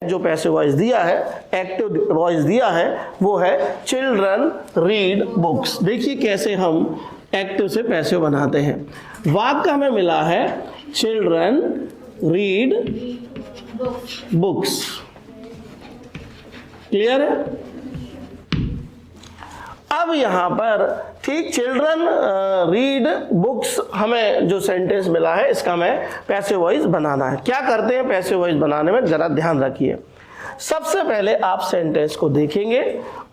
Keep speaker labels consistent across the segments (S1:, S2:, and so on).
S1: जो passive voice दिया है, एक्टिव वॉइस दिया है, वो है चिल्ड्रन रीड बुक्स। देखिए कैसे हम एक्टिव से पैसिव बनाते हैं। वाक्य हमें मिला है चिल्ड्रन रीड बुक्स। क्लियर है? अब यहां पर ठीक चिल्ड्रन रीड बुक्स हमें जो सेंटेंस मिला है, इसका हमें पैसिव वॉइस बनाना है। क्या करते हैं पैसिव वॉइस बनाने में, जरा ध्यान रखिए। सबसे पहले आप सेंटेंस को देखेंगे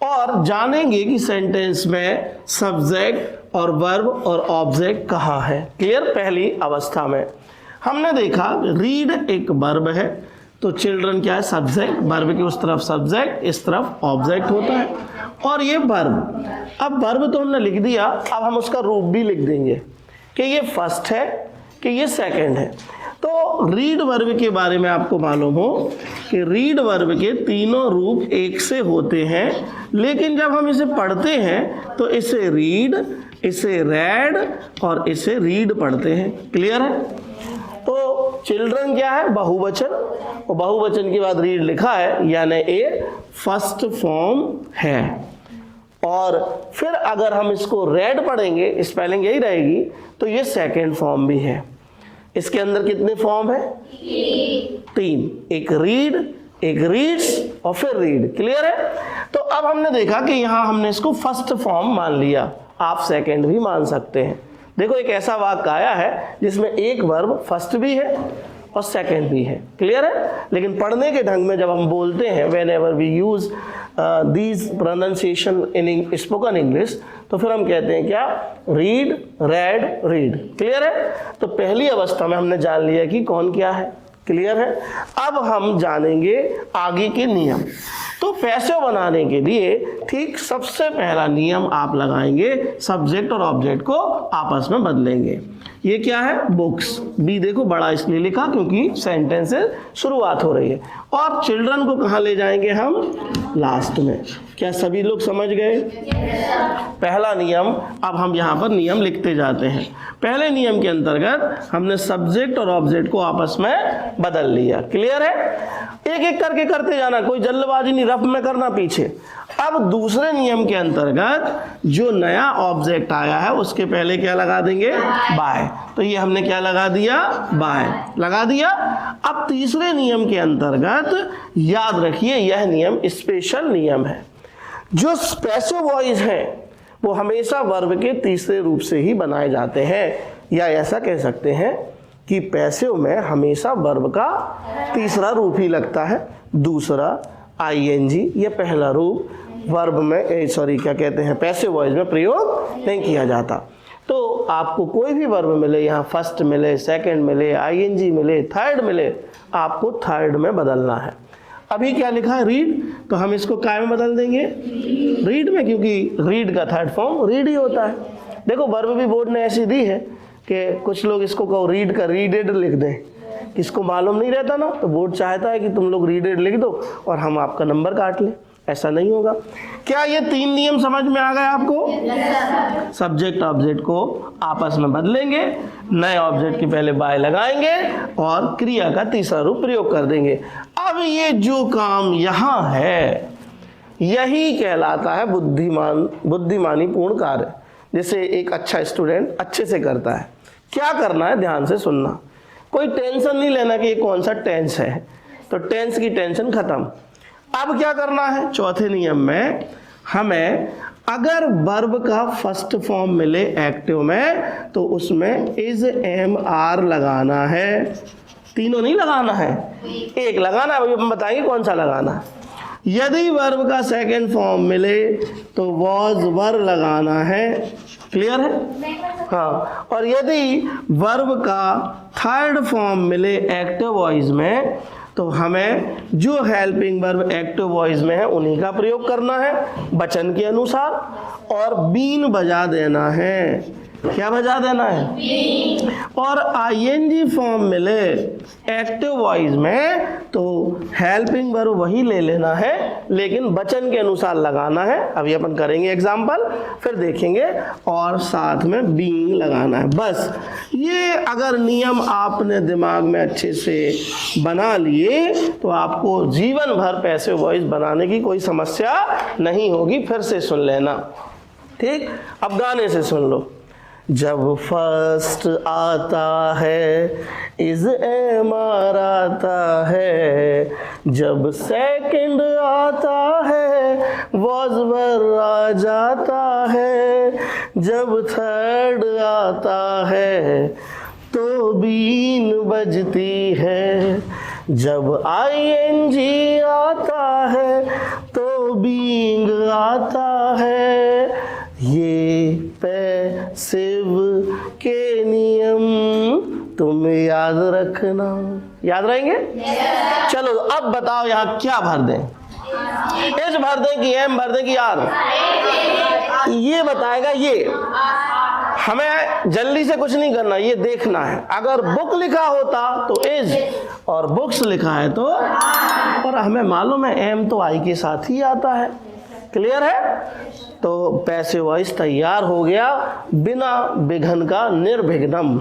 S1: और जानेंगे कि सेंटेंस में सब्जेक्ट और वर्ब और ऑब्जेक्ट कहाँ है। क्लियर? पहली अवस्था में हमने देखा रीड एक वर्ब है, तो चिल्ड्रन क्या है? सब्जेक्ट। वर्ब के उस तरफ सब्जेक्ट, इस तरफ ऑब्जेक्ट होता है। और ये वर्ब, अब वर्ब तो हमने लिख दिया, अब हम उसका रूप भी लिख देंगे कि ये फर्स्ट है कि ये सेकंड है। तो रीड वर्ब के बारे में आपको मालूम हो कि रीड वर्ब के तीनों रूप एक से होते हैं, लेकिन जब हम इसे पढ़ते हैं तो इसे रीड, इसे रेड और इसे रीड पढ़ते हैं। क्लियर है? तो चिल्ड्रन क्या है? बहुवचन, और बहुवचन के बाद रीड लिखा है, यानी ये फर्स्ट फॉर्म है। और फिर अगर हम इसको रेड पढ़ेंगे, स्पेलिंग यही रहेगी, तो ये सेकंड फॉर्म भी है। इसके अंदर कितने फॉर्म है? तीन। एक रीड, एक रीड्स और फिर रीड। क्लियर है? तो अब हमने देखा कि यहां हमने इसको फर्स्ट फॉर्म मान लिया, आप सेकंड भी मान सकते हैं। देखो एक ऐसा वाक्य आया है जिसमें एक वर्ब फर्स्ट भी है और सेकंड भी है। क्लियर है? लेकिन पढ़ने के ढंग में जब हम बोलते हैं, whenever we use these pronunciation in spoken English, तो फिर हम कहते हैं क्या? Read, red, read. क्लियर है? तो पहली अवस्था में हमने जान लिया कि कौन क्या है। क्लियर है? अब हम जानेंगे आगे के नियम। तो पैसिव बनाने के लिए ठीक सबसे पहला नियम आप लगाएंगे, सब्जेक्ट और ऑब्जेक्ट को आपस में बदलेंगे। ये क्या है? बुक्स। बी देखो बड़ा इसलिए लिखा क्योंकि सेंटेंस से शुरुआत हो रही है। और चिल्ड्रन को कहाँ ले जाएंगे हम? लास्ट में। क्या सभी लोग समझ गए? पहला नियम। अब हम यहाँ पर नियम लिखते जाते हैं। पहले नियम के अंतर्गत हमने सब्जेक्ट और ऑब्जेक्ट को आपस में बदल लिया। क्लियर है? एक एक करके करते जाना, कोई जल्दबाजी नहीं, रफ में करना पीछे। अब दूसरे नियम के अंतर्गत जो नया ऑब्जेक्ट आया है उसके पहले क्या लगा देंगे? बाय। तो ये हमने क्या लगा दिया? बाय लगा दिया। अब तीसरे नियम के अंतर्गत याद रखिए, यह नियम स्पेशल नियम है। जो पैसिव वॉइस है वो हमेशा वर्ब के तीसरे रूप से ही बनाए जाते हैं, या ऐसा कह सकते हैं कि पैसिव में हमेशा वर्ब का तीसरा रूप ही लगता है, दूसरा आईएनजी या पहला रूप वर्ब में क्या कहते हैं, पैसिव वॉइस में प्रयोग नहीं किया जाता। तो आपको कोई भी वर्ब मिले, यहाँ फर्स्ट मिले, सेकंड मिले, आईएनजी मिले, थर्ड मिले, आपको थर्ड में बदलना है। अभी क्या लिखा है? रीड, तो हम इसको काय में बदल देंगे? रीड में, क्योंकि रीड का थर्ड फॉर्म रीड ही होता है। देखो वर्ब भी बोर्ड ने ऐसी दी है कि कुछ लोग इसको कहो रीड का रीडेड लिख दें, किसको मालूम नहीं रहता ना, तो बोर्ड चाहता है कि तुम लोग रीडेड लिख दो और हम आपका नंबर काट लें। ऐसा नहीं होगा। क्या ये तीन नियम समझ में आ गए आपको? सब्जेक्ट ऑब्जेक्ट को आपस में बदलेंगे, नए ऑब्जेक्ट के पहले बाय लगाएंगे और क्रिया का तीसरा रूप प्रयोग कर देंगे। अब ये जो काम यहाँ है यही कहलाता है बुद्धिमानी पूर्ण कार्य, जैसे एक अच्छा स्टूडेंट अच्छे से करता है। क्या करना है? ध्यान से सुनना। कोई टेंशन नहीं लेना कि ये कौन सा टेंस है, तो टेंस की टेंशन खत्म। अब क्या करना है? चौथे नियम में हमें अगर वर्ब का फर्स्ट फॉर्म मिले एक्टिव में, तो उसमें इज, एम, आर लगाना है। तीनों नहीं लगाना है, एक लगाना है। अभी हम बताएंगे कौन सा लगाना है। यदि वर्ब का सेकंड फॉर्म मिले तो वॉज, वर लगाना है। क्लियर है? हाँ। और यदि वर्ब का थर्ड फॉर्म मिले एक्टिव वॉइस में, तो हमें जो हेल्पिंग वर्ब एक्टिव वॉइस में है उन्हीं का प्रयोग करना है वचन के अनुसार, और बीन बजा देना है। क्या बजा देना है? बीन। और आईएनजी फॉर्म मिले एक्टिव वॉइस में, तो हेल्पिंग वर्ब वही ले लेना है लेकिन वचन के अनुसार लगाना है। अभी अपन करेंगे एग्जाम्पल, फिर देखेंगे, और साथ में बीइंग लगाना है। बस ये अगर नियम आपने दिमाग में अच्छे से बना लिए तो आपको जीवन भर पैसिव वॉइस बनाने की कोई समस्या नहीं होगी। फिर से सुन लेना, ठीक। अब गाने से सुन लो। जब फर्स्ट आता है इज एम आर आता है, जब सेकंड आता है वॉज वर आ जाता है, जब थर्ड आता है तो बीन बजती है, जब आईएनजी आता है तो बीइंग आता है। ये पैसिव के नियम तुम याद रखना। याद रहेंगे? चलो अब बताओ यहाँ क्या भर दें? एच भर दें कि एम भर दें कि आर? ये बताएगा। ये हमें जल्दी से कुछ नहीं करना, ये देखना है। अगर बुक लिखा होता तो एज, और बुक्स लिखा है तो, और हमें मालूम है एम तो आई के साथ ही आता है। क्लियर है? तो पैसिव वॉइस तैयार हो गया बिना विघ्न का, निर्विघ्नम।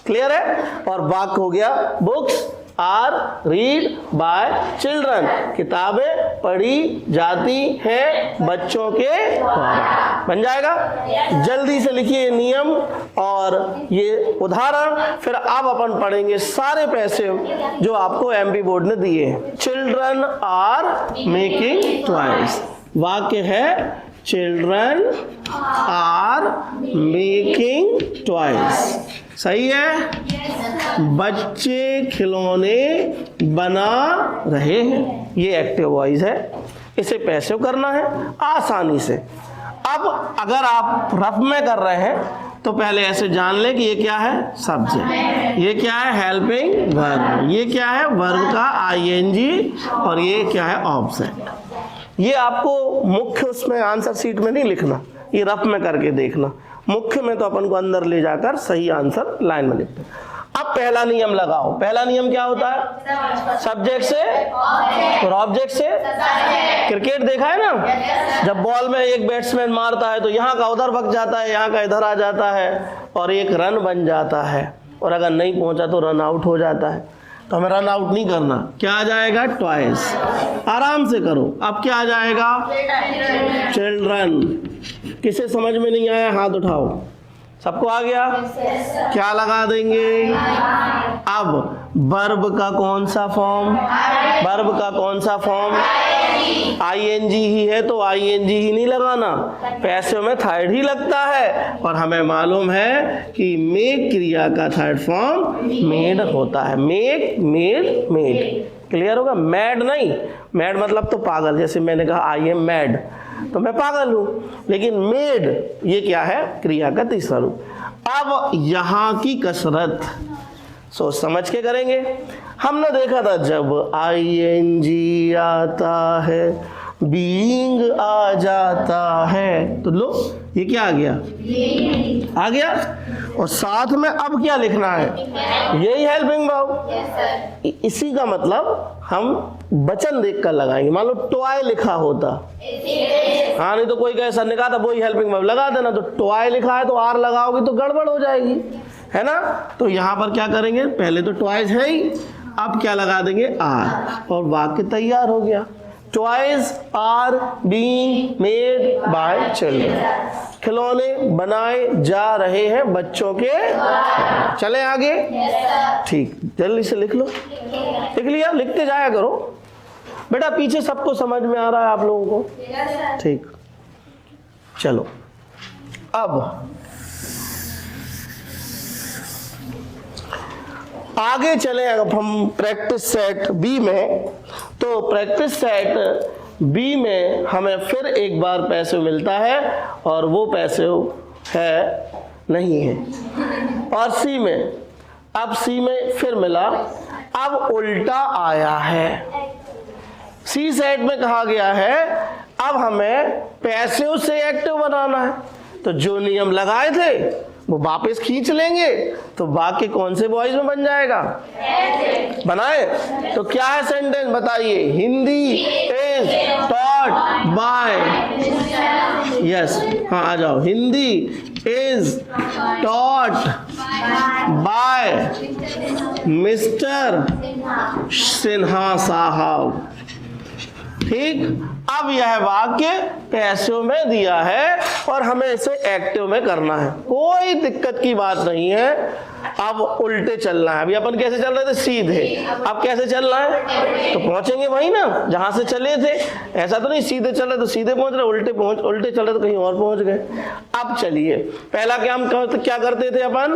S1: क्लियर है? और वाक्य हो गया books are read by children, किताबें पढ़ी जाती हैं बच्चों के द्वारा। बन जाएगा? जल्दी से लिखिए नियम और ये उदाहरण, फिर अब अपन पढ़ेंगे सारे पैसिव जो आपको एमपी बोर्ड ने दिए हैं। Children are making toys. वाक्य है चिल्ड्रन आर मेकिंग टॉयज। सही है? बच्चे खिलौने बना रहे हैं। ये एक्टिव वॉइस है, इसे पैसिव करना है आसानी से। अब अगर आप रफ में कर रहे हैं तो पहले ऐसे जान ले कि ये क्या है? सब्जेक्ट। ये क्या है? Helping verb. ये क्या है? वर्ब का आईएनजी। और ये क्या है? ऑब्जेक्ट। ये आपको मुख्य उसमें आंसर शीट में नहीं लिखना, ये रफ में करके देखना। मुख्य में तो अपन को अंदर ले जाकर सही आंसर लाइन में लिखते हैं। अब पहला नियम लगाओ। पहला नियम क्या होता है? सब्जेक्ट से और ऑब्जेक्ट से। क्रिकेट देखा है ना, जब बॉल में एक बैट्समैन मारता है तो यहाँ का उधर भग जाता है, यहाँ का इधर आ जाता है और एक रन बन जाता है, और अगर नहीं पहुंचा तो रन आउट हो जाता है। तो हमें रन आउट नहीं करना। क्या आ जाएगा? ट्वाइस। आराम से करो। अब क्या आ जाएगा? चिल्ड्रन। किसे समझ में नहीं आया हाथ उठाओ। सबको आ गया? क्या लगा देंगे? अब वर्ब का कौन सा फॉर्म? वर्ब का कौन सा फॉर्म? आईएनजी ही है तो आईएनजी ही नहीं लगाना, पैसिव में थर्ड ही लगता है। और हमें मालूम है कि मेक क्रिया का थर्ड फॉर्म मेड होता है। Make, made, made. क्लियर होगा? मैड नहीं। मैड मतलब तो पागल, जैसे मैंने कहा आई एम मैड तो मैं पागल हूँ, लेकिन मेड ये क्या है? क्रिया का तीसरा रूप। अब यहाँ की कसरत सोच समझ के करेंगे। हमने देखा था जब आईएनजी आता है, बीइंग आ जाता है, तो लो ये क्या आ गया? आ गया। और साथ में अब क्या लिखना है? यही हेल्पिंग वर्ब। इसी का मतलब हम वचन देखकर लगाएंगे। मान लो टॉय लिखा होता, हाँ, नहीं तो कोई कहे सर ने कहा था वही हेल्पिंग वर्ब लगा देना, तो टॉय लिखा है तो आर लगाओगे तो गड़बड़ हो जाएगी, है ना। तो यहाँ पर क्या करेंगे? पहले तो टॉयज है ही, अब क्या लगा देंगे? आर, और वाक्य तैयार हो गया। Toys are being made by children. खिलौने बनाए जा रहे हैं बच्चों के। चले आगे? ठीक, जल्दी से लिख लो। लिख लिया? लिखते जाया करो बेटा, पीछे सबको समझ में आ रहा है आप लोगों को? ठीक, चलो अब आगे चले। अब हम प्रैक्टिस सेट बी में, तो प्रैक्टिस सेट बी में हमें फिर एक बार पैसिव मिलता है और वो पैसिव है नहीं है। और सी में, अब सी में फिर मिला, अब उल्टा आया है। सी सेट में कहा गया है अब हमें पैसिव से एक्टिव बनाना है, तो जो नियम लगाए थे वो वापस खींच लेंगे, तो वाक्य कौन से वॉइस में बन जाएगा? बनाए। तो क्या है सेंटेंस बताइए? Hindi is taught by, yes, हाँ आ जाओ, Hindi is taught by mister Sinha sahab. ठीक, अब यह वाक्य पैसिव में दिया है और हमें इसे एक्टिव में करना है, कोई दिक्कत की बात नहीं है। अब उल्टे चलना है। अभी अपन कैसे चल रहे थे? सीधे। अब कैसे चलना है? तो पहुंचेंगे वहीं ना जहां से चले थे। ऐसा तो नहीं सीधे चल रहे तो सीधे पहुंच रहे, उल्टे चल रहे तो कहीं और पहुंच गए। अब चलिए, पहला क्या हम क्या करते थे अपन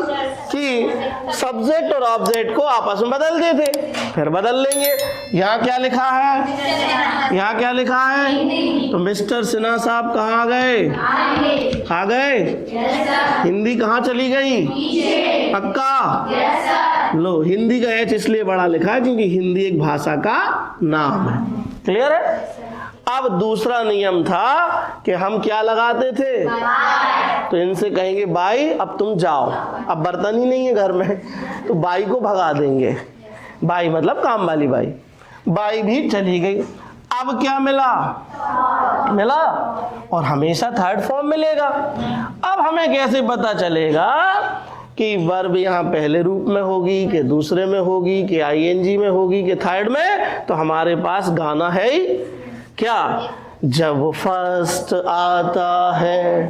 S1: कि सब्जेक्ट और ऑब्जेक्ट को आपस में बदल देते, फिर बदल लेंगे। यहाँ क्या लिखा है? यहाँ क्या लिखा है? तो मिस्टर सिन्हा साहब कहाँ गए? आ गए। हिंदी कहाँ चली गई? पक्का? लो, हिंदी का एच इसलिए बड़ा लिखा है क्योंकि हिंदी एक भाषा का नाम है। क्लियर है? अब दूसरा नियम था कि हम क्या लगाते थे? तो इनसे कहेंगे बाई अब तुम जाओ, अब बर्तन ही नहीं है घर में, तो बाई को भगा देंगे। बाई मतलब काम वाली बाई। बाई भी चली गई। अब क्या मिला? और हमेशा थर्ड फॉर्म मिलेगा। अब हमें कैसे पता चलेगा कि वर्ब यहाँ पहले रूप में होगी कि दूसरे में होगी कि आईएनजी में होगी कि थर्ड में? तो हमारे पास गाना है ही क्या? जब फर्स्ट आता है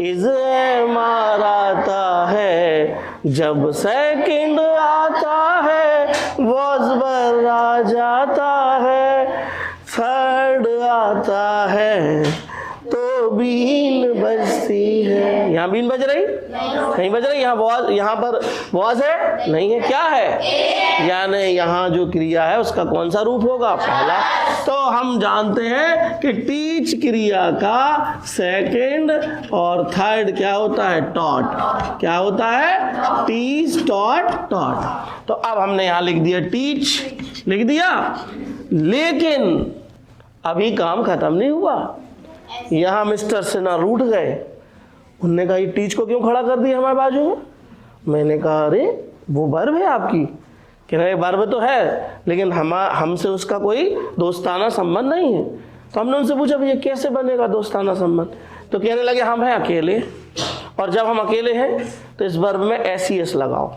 S1: इज एमआर आता है, जब सेकंड आता है वॉज वर आ जाता है, थर्ड आता है तो बीन बजती है। यहाँ बीन बज रही? नहीं बज रही। यहाँ पर वॉज है? नहीं है। क्या है? यानी यहाँ जो क्रिया है उसका कौन सा रूप होगा? पहला। तो हम जानते हैं कि टीच क्रिया का सेकंड और थर्ड क्या होता है? टॉट। क्या होता है? Teach taught taught. तो अब हमने यहाँ लिख दिया टीच, लिख दिया, लेकिन अभी काम खत्म नहीं हुआ। यहाँ मिस्टर सिन्हा रूठ गए। उनने कहा ये टीच को क्यों खड़ा कर दिया हमारे बाजू में? मैंने कहा अरे वो वर्ब है आपकी। कह रहे वर्ब तो है लेकिन हमसे उसका कोई दोस्ताना संबंध नहीं है। तो हमने उनसे पूछा भैया कैसे बनेगा दोस्ताना संबंध? तो कहने लगे हम हैं अकेले, और जब हम अकेले हैं तो इस वर्ब में एस लगाओ,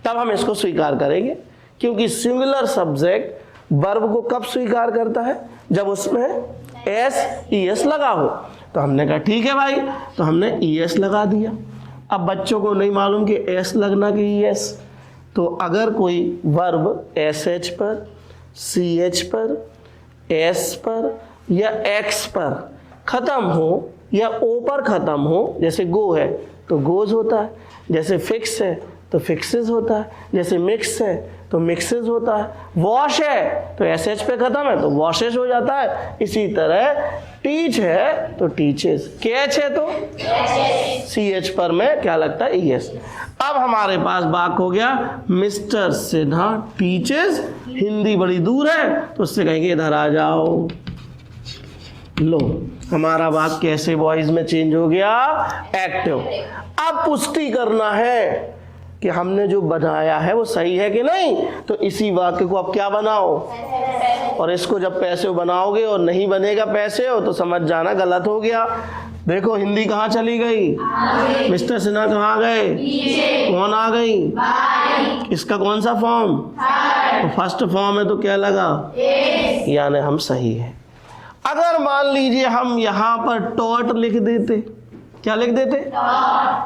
S1: तब हम इसको स्वीकार करेंगे। क्योंकि सिंगुलर सब्जेक्ट वर्ब को कब स्वीकार करता है? जब उसमें एस लगा हो। तो हमने कहा ठीक है भाई, तो हमने एस लगा दिया। अब बच्चों को नहीं मालूम कि एस लगना कि एस, तो अगर कोई वर्ब एस एच पर, सी एच पर, एस पर या एक्स पर खत्म हो या ओ पर खत्म हो, जैसे गो है तो गोज होता है, जैसे फिक्स है तो फिक्सेस होता है, जैसे मिक्स है तो मिक्सेस होता है, वॉश है तो एस एच पे खत्म है तो वॉशेस हो जाता है। इसी तरह टीच है तो टीचेस, कैच है तो सी एच पर में क्या लगता है? ईएस। अब हमारे पास वाक्य हो गया मिस्टर सिन्हा टीचेस। हिंदी बड़ी दूर है तो उससे कहेंगे इधर आ जाओ। लो, हमारा वाक्य कैसे वॉइस में चेंज हो गया? एक्टिव। अब पुष्टि करना है कि हमने जो बनाया है वो सही है कि नहीं। तो इसी वाक्य को अब क्या बनाओ, और इसको जब पैसिव बनाओगे और नहीं बनेगा पैसिव तो समझ जाना गलत हो गया। देखो हिंदी कहाँ चली गई? मिस्टर सिन्हा कहाँ गए? कौन आ गई? इसका कौन सा फॉर्म? तो फर्स्ट फॉर्म है तो क्या लगा? यानी हम सही है। अगर मान लीजिए हम यहाँ पर टॉट लिख देते, क्या लिख देते?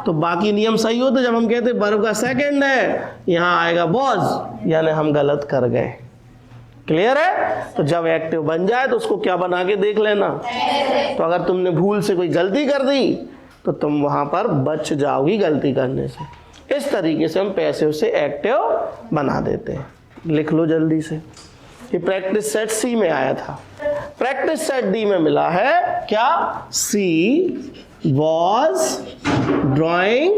S1: तो बाकी नियम सही होते। जब हम कहते वर्ब का सेकंड है यहाँ आएगा वॉज, यानी हम गलत कर गए। क्लियर है? तो जब एक्टिव बन जाए तो उसको क्या बना के देख लेना। तो अगर तुमने भूल से कोई गलती कर दी तो तुम वहां पर बच जाओगी गलती करने से। इस तरीके से हम पैसिव से एक्टिव बना देते हैं। लिख लो जल्दी से। ये प्रैक्टिस सेट सी में आया था, प्रैक्टिस सेट डी में मिला है क्या? सी was drawing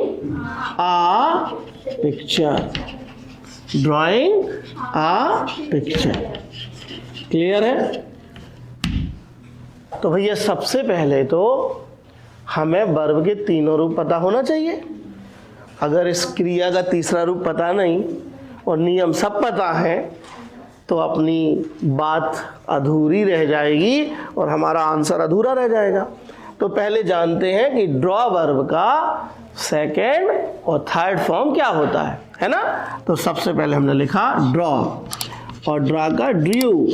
S1: a picture, drawing a picture। Clear है? तो भैया सबसे पहले तो हमें वर्ब के तीनों रूप पता होना चाहिए। अगर इस क्रिया का तीसरा रूप पता नहीं और नियम सब पता है तो अपनी बात अधूरी रह जाएगी और हमारा आंसर अधूरा रह जाएगा। तो पहले जानते हैं कि ड्रॉ वर्ब का सेकेंड और थर्ड फॉर्म क्या होता है ना। तो सबसे पहले हमने लिखा ड्रॉ और ड्रॉ का ड्रू,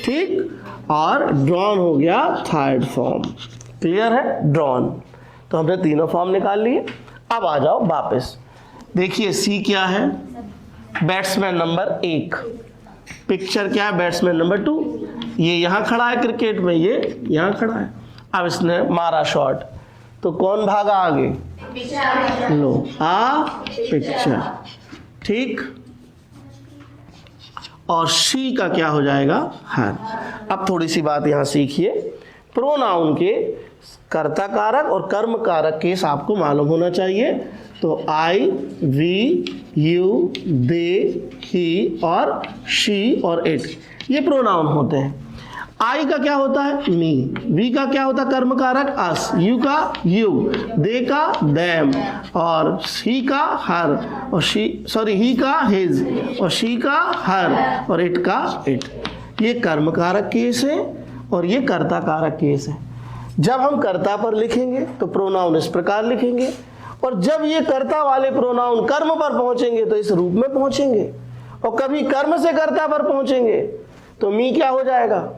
S1: ठीक, और ड्रॉन हो गया थर्ड फॉर्म। क्लियर है? ड्रॉन। तो हमने तीनों फॉर्म निकाल लिए। अब आ जाओ वापस, देखिए सी क्या है, बैट्समैन नंबर 1, पिक्चर क्या है, बैट्समैन नंबर 2, ये यहाँ खड़ा है क्रिकेट में, ये यहाँ खड़ा है। अब इसने मारा शॉट, तो कौन भागा आगे? लो, पिक्चर, ठीक। और शी का क्या हो जाएगा? हर। अब थोड़ी सी बात यहाँ सीखिए, प्रोनाउन के कर्ता कारक और कर्म कारक केस आपको मालूम होना चाहिए। तो आई, वी, यू, दे, ही और शी और इट, ये प्रोनाउन होते हैं। आई का क्या होता है? मी। वी का क्या होता है? कर्म कारक अस। यू का यू, दे का देम, और ही का हर, और ही का हिज, और शी का हर, और इट का इट। ये कर्म कारक केस है और ये कर्ता कारक केस है। जब हम कर्ता पर लिखेंगे तो प्रोनाउन इस प्रकार लिखेंगे, और जब ये कर्ता वाले प्रोनाउन कर्म पर पहुंचेंगे तो इस रूप में पहुंचेंगे, और कभी कर्म से कर्ता पर पहुंचेंगे तो मी क्या हो जाएगा?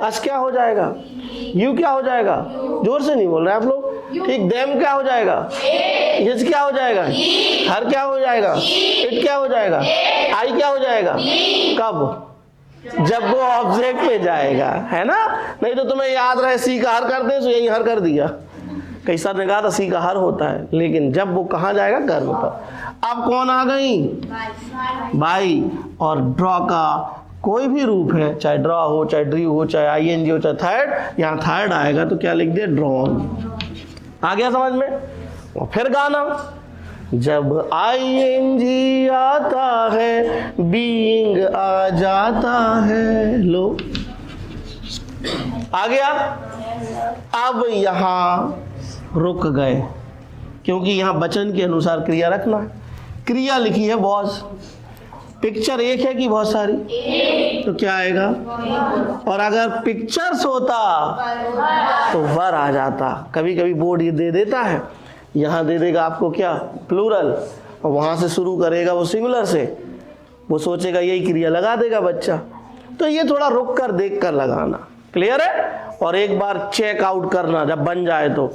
S1: अस क्या हो जाएगा? यू क्या हो जाएगा? जोर से नहीं बोल रहे आप लोग, ठीक। देम क्या हो जाएगा? हिज क्या हो जाएगा? हर क्या हो जाएगा? इट क्या हो जाएगा? आई क्या हो जाएगा? कब? जब वो ऑब्जेक्ट में जाएगा, है ना। नहीं तो तुम्हें याद रहे सी का हर करते तो यही हर कर दिया। कई सर ने कहा था सी का हर होता है, लेकिन जब वो कहाँ जाएगा? कर्म पर। अब कौन आ गई? बाई। और ड्रॉ का कोई भी रूप है, चाहे ड्रॉ हो, चाहे ड्रू हो, चाहे आईएनजी हो, चाहे थर्ड, यहाँ थर्ड आएगा तो क्या लिख दिया? ड्रॉन। आ गया समझ में? और फिर गाना, जब आईएनजी आता है बीइंग आ जाता है। लो, आ गया। अब यहाँ रुक गए, क्योंकि यहाँ वचन के अनुसार क्रिया रखना है। क्रिया लिखी है वॉज, पिक्चर एक है कि बहुत सारी? तो क्या आएगा? और अगर पिक्चर्स होता तो वर आ जाता। कभी कभी बोर्ड ये दे देता है, यहाँ दे देगा आपको क्या? प्लूरल, और वहाँ से शुरू करेगा वो सिंगुलर से, वो सोचेगा यही क्रिया लगा देगा बच्चा। तो ये थोड़ा रुक कर देख कर लगाना। क्लियर है? और एक बार चेक आउट करना जब बन जाए तो,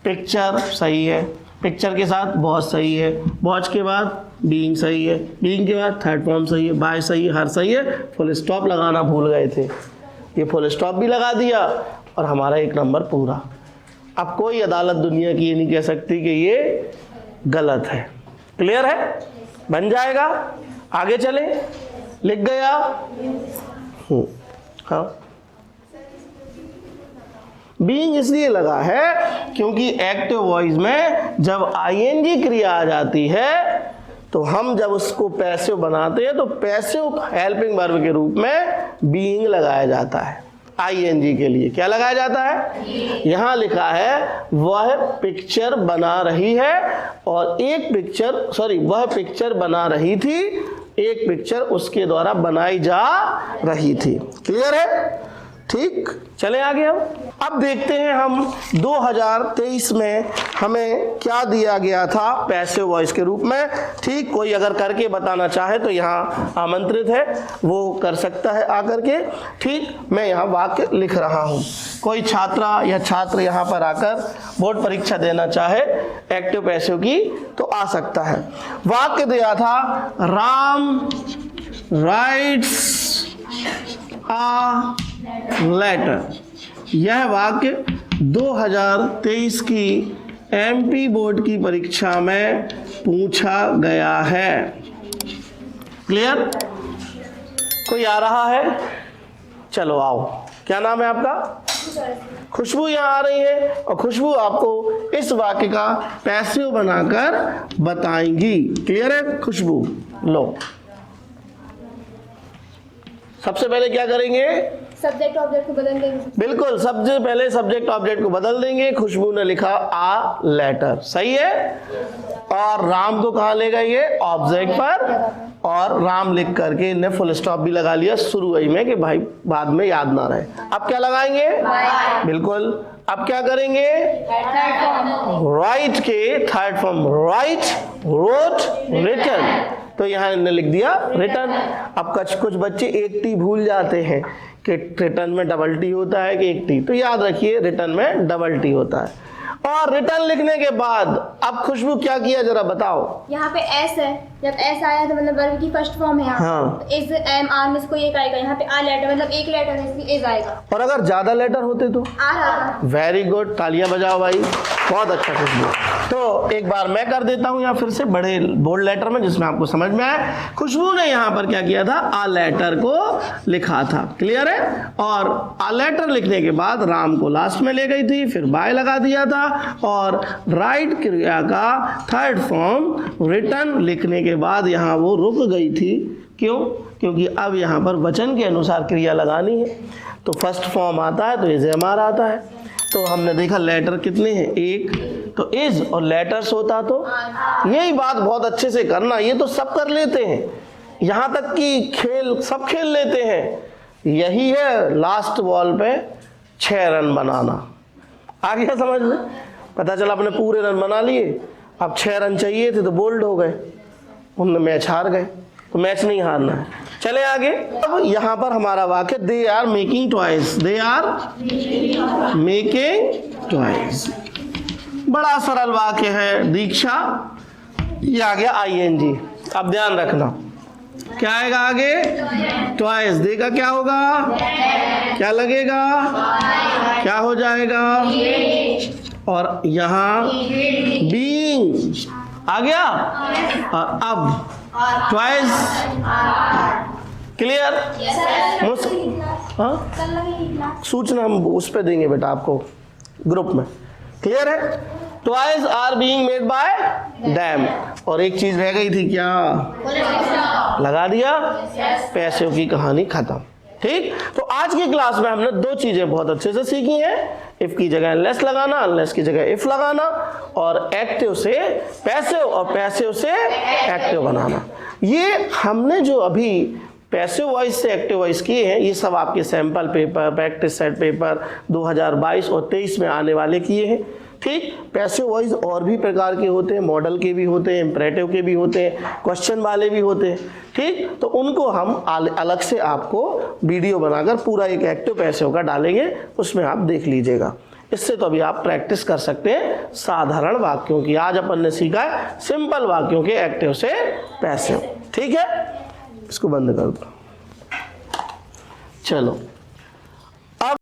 S1: पिक्चर सही है, पिक्चर के साथ बहुत सही है, वॉच के बाद बीइंग सही है, बीइंग के बाद थर्ड फॉर्म सही है, बाय सही है, हर सही है। फुल स्टॉप लगाना भूल गए थे, ये फुल स्टॉप भी लगा दिया और हमारा एक नंबर पूरा। अब कोई अदालत दुनिया की ये नहीं कह सकती कि ये गलत है। क्लियर है? बन जाएगा। आगे चले, लिख गया? हाँ, बीइंग इसलिए लगा है क्योंकि एक्टिव वॉइस में जब आईएनजी क्रिया आ जाती है तो हम जब उसको पैसिव बनाते हैं तो पैसिव हेल्पिंग वर्ब के रूप में बीइंग लगाया जाता है। आईएनजी के लिए क्या लगाया जाता है? यहाँ लिखा है वह पिक्चर बना रही है, और वह पिक्चर बना रही थी, एक पिक्चर उसके द्वारा बनाई जा रही थी। क्लियर है? ठीक, चले आगे। अब देखते हैं हम 2023 में हमें क्या दिया गया था पैसिव वॉइस के रूप में। ठीक, कोई अगर करके बताना चाहे तो यहाँ आमंत्रित है, वो कर सकता है आकर के। ठीक, मैं यहाँ वाक्य लिख रहा हूँ। कोई छात्रा या छात्र यहाँ पर आकर बोर्ड परीक्षा देना चाहे एक्टिव पैसिव की तो आ सकता है। वाक्य दिया था, राम राइट्स आ लेटर। यह वाक्य 2023 की एमपी बोर्ड की परीक्षा में पूछा गया है। क्लियर? कोई आ रहा है? चलो आओ। क्या नाम है आपका? खुशबू यहाँ आ रही है, और खुशबू आपको इस वाक्य का पैसिव बनाकर बताएंगी। क्लियर है खुशबू? लो, सबसे पहले क्या करेंगे?
S2: सब्जेक्ट ऑब्जेक्ट को बदल देंगे।
S1: बिल्कुल, सबसे पहले सब्जेक्ट ऑब्जेक्ट को बदल देंगे। खुशबू ने लिखा आ लेटर, सही है। और राम को कहाँ ले गए, ये ऑब्जेक्ट पर, और राम लिख करके इन्हें फुल स्टॉप भी लगा लिया शुरू ही में कि भाई बाद में याद ना रहे। अब क्या लगाएंगे, बिल्कुल। अब क्या करेंगे, राइट के third form, write, wrote, written. तो यहाँ इन्हें लिख दिया रिटन। अब कुछ बच्चे एक टी भूल जाते हैं कि रिटर्न में डबल टी होता है कि एक टी, तो याद रखिए रिटर्न में डबल टी होता है। और रिटर्न लिखने के बाद अब खुशबू क्या किया जरा बताओ।
S2: यहाँ पे एस है, जब एस आया तो मतलब वर्ब की फर्स्ट फॉर्म है यहाँ।
S1: हाँ।
S2: इज एम आर में इसको एक आएगा, यहाँ पे आ लेटर मतलब एक लेटर है इसलिए इज आएगा।
S1: और अगर ज्यादा लेटर होते तो
S2: आर आता।
S1: वेरी गुड, तालियां बजाओ भाई, बहुत अच्छा खुशबू। तो एक बार मैं कर देता हूं यहाँ फिर से बड़े बोल्ड लेटर में जिसमें आपको समझ में आए। खुशबू ने यहाँ पर क्या किया था, आ लेटर को लिखा था, क्लियर है। और आ लेटर लिखने के बाद राम को लास्ट में ले गई थी, फिर बाय लगा दिया था, और राइट क्रिया का थर्ड फॉर्म रिटर्न लिखने के बाद यहाँ वो रुक गई थी। क्यों, क्योंकि अब यहाँ पर वचन के अनुसार क्रिया लगानी है। तो फर्स्ट फॉर्म आता है तो इज एम आर आता है। तो हमने देखा लेटर कितने हैं, एक, तो इज और लेटर्स होता तो यही बात बहुत अच्छे से करना। ये तो सब कर लेते हैं, यहाँ तक कि खेल सब खेल लेते हैं। यही है लास्ट बॉल पे 6 रन बनाना। आ गया समझ में, पता चला अपने पूरे रन बना लिए, अब 6 रन चाहिए थे तो बोल्ड हो गए, उनने मैच हार गए। तो मैच नहीं हारना है। चले आगे। अब यहाँ पर हमारा वाक्य, they are making toys, they are making toys, बड़ा सरल वाक्य है। दीक्षा, ये आ गया ING। अब ध्यान रखना क्या आएगा आगे, टॉयज। देगा क्या होगा, क्या लगेगा, क्या हो जाएगा, और यहाँ बीइंग आ गया। और अब ट्वाइस, क्लियर। सूचना हम उस पे देंगे बेटा आपको ग्रुप में, क्लियर है। Toys are being made by them. और एक चीज रह गई थी, क्या लगा दिया, पैसों की कहानी खत्म। ठीक, तो आज की क्लास में हमने 2 चीजें बहुत अच्छे से सीखी हैं। इफ की जगह अनलेस लगाना, अनलेस की जगह इफ लगाना, और एक्टिव से पैसिव और पैसिव से एक्टिव बनाना। ये हमने जो अभी पैसिव वॉइस से एक्टिव वॉइस किए हैं, ये सब आपके sample paper, practice set paper 2022 और 23 में आने वाले किए हैं। ठीक, पैसिव वॉइस और भी प्रकार के होते हैं, मॉडल के भी होते हैं, इंपरेटिव के भी होते हैं, क्वेश्चन वाले भी होते हैं। ठीक, तो उनको हम अलग से आपको वीडियो बनाकर पूरा एक एक्टिव पैसिव का डालेंगे, उसमें आप देख लीजिएगा। इससे तो अभी आप प्रैक्टिस कर सकते हैं साधारण वाक्यों की। आज अपन ने सीखा है सिंपल वाक्यों के एक्टिव से पैसिव। ठीक है, इसको बंद कर दो। चलो।